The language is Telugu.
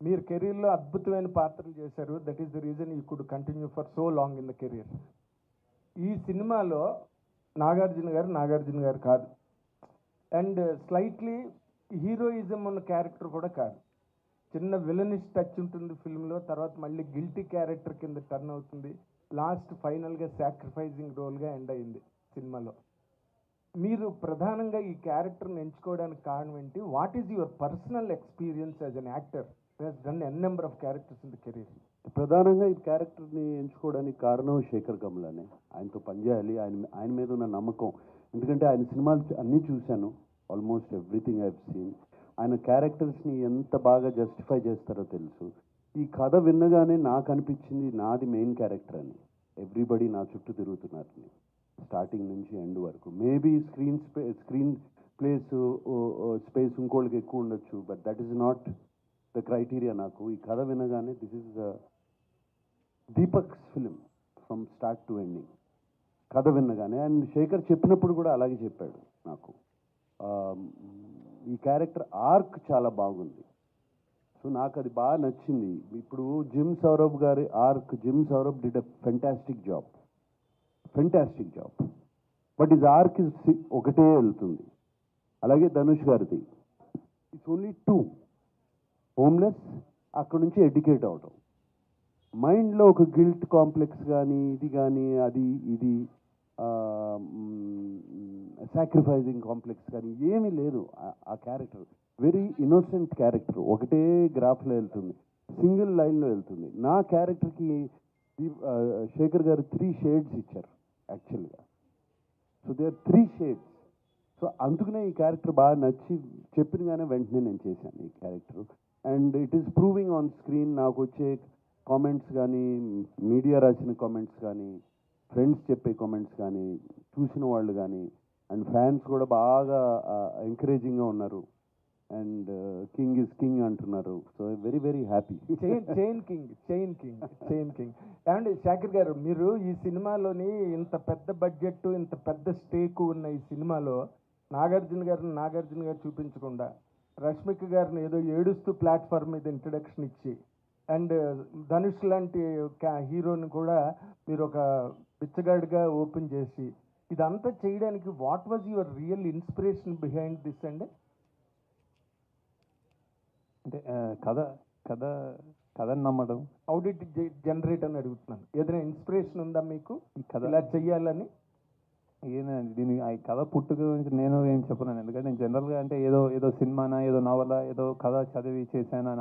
మీరు కెరీర్లో అద్భుతమైన పాత్రలు చేశారు. That is the reason you could continue for so long in the career. ఈ సినిమాలో నాగార్జున గారు కాదు, అండ్ స్లైట్లీ హీరోయిజం ఉన్న క్యారెక్టర్ కూడా కాదు. చిన్న విలనిష్ టచ్ ఉంటుంది ఫిల్మ్లో, తర్వాత మళ్ళీ గిల్టీ క్యారెక్టర్ కింద టర్న్ అవుతుంది, లాస్ట్ ఫైనల్గా సాక్రిఫైజింగ్ రోల్గా ఎండ్ అయింది సినిమాలో. మీరు ప్రధానంగా ఈ క్యారెక్టర్ని ఎంచుకోవడానికి కారణం ఏంటి? What is your personal experience as an actor who has done an number of characters in the career? ప్రధానంగా ఈ క్యారెక్టర్ని ఎంచుకోవడానికి కారణం శేఖర్ కమ్లానే. ఆయనతో పనిచేయాలి, ఆయన మీద ఉన్న నమ్మకం. ఎందుకంటే ఆయన సినిమాలు అన్నీ చూశాను, almost everything I have seen. ఆయన క్యారెక్టర్స్ని ఎంత బాగా జస్టిఫై చేస్తారో తెలుసు. ఈ కథ విన్నగానే నాకు అనిపించింది నాది మెయిన్ క్యారెక్టర్ అని. ఎవ్రీబడి నా చుట్టూ తిరుగుతున్నారని, స్టార్టింగ్ నుంచి ఎండ్ వరకు. మేబీ స్క్రీన్ ప్లేస్ స్పేస్ ఇంకోళ్ళకి ఎక్కువ ఉండొచ్చు, but that is not the criteria. నాకు ఈ కథ వినగానే this is Deepak's film from start to ending. కథ విన్నగానే, అండ్ శేఖర్ చెప్పినప్పుడు కూడా అలాగే చెప్పాడు నాకు. ఈ క్యారెక్టర్ ఆర్క్ చాలా బాగుంది, సో నాకు అది బాగా నచ్చింది. ఇప్పుడు జిమ్ సౌరభ్ గారి arc, gym Saurabh did a fantastic job, but is arc ఒకటే వెళ్తుంది. అలాగే ధనుష్ గారిది ఇట్స్ ఓన్లీ 2, హోమ్లెస్, అక్కడ నుంచి ఎడ్యుకేట్ అవడం, మైండ్లో ఒక గిల్ట్ కాంప్లెక్స్ కానీ ఇది కానీ అది ఇది సాక్రిఫైజింగ్ కాంప్లెక్స్ కానీ ఏమీ లేదు. ఆ క్యారెక్టర్ వెరీ ఇన్నోసెంట్ క్యారెక్టర్, ఒకటే గ్రాఫ్లో వెళ్తుంది, సింగిల్ లైన్లో వెళ్తుంది. నా క్యారెక్టర్కి శేఖర్ గారు 3 షేడ్స్ ఇచ్చారు యాక్చువల్గా. So they are 3 shades. So అందుకనే ఈ క్యారెక్టర్ బాగా నచ్చి చెప్పినగానే వెంటనే నేను చేశాను ఈ character. And it is proving on screen. నాకు వచ్చే కామెంట్స్ కానీ, మీడియా రాసిన కామెంట్స్ కానీ, ఫ్రెండ్స్ చెప్పే కామెంట్స్ కానీ, చూసిన వాళ్ళు కానీ, అండ్ ఫ్యాన్స్ కూడా బాగా ఎంకరేజింగ్గా ఉన్నారు. అండ్ కింగ్ ఇస్ కింగ్ అంటున్నారు. So very very happy. Chain king. ఏమండి శేఖర్ గారు, మీరు ఈ సినిమాలోని ఇంత పెద్ద బడ్జెట్, ఇంత పెద్ద స్టేక్ ఉన్న ఈ సినిమాలో నాగార్జున గారు చూపించకుండా రష్మిక గారిని ఏదో ఏడుస్తూ ప్లాట్ఫామ్ మీద ఇంట్రడక్షన్ ఇచ్చి, అండ్ ధనుష్ లాంటి హీరోని కూడా మీరు ఒక బిచ్చగాడిగా ఓపెన్ చేసి, ఇదంతా చేయడానికి what was your real inspiration behind this? And అంటే కథని నమ్మడం. హౌ డిడ్ ఇట్ జనరేట్ అని అడుగుతున్నాను. ఏదైనా ఇన్స్పిరేషన్ ఉందా మీకు ఈ కథ ఇలా చెయ్యాలని? దీని ఆ కథ పుట్టుక గురించి నేను ఏం చెప్పలేను. ఎందుకంటే నేను జనరల్గా అంటే ఏదో సినిమానా, ఏదో నవల, ఏదో కథ చదివి చేశానా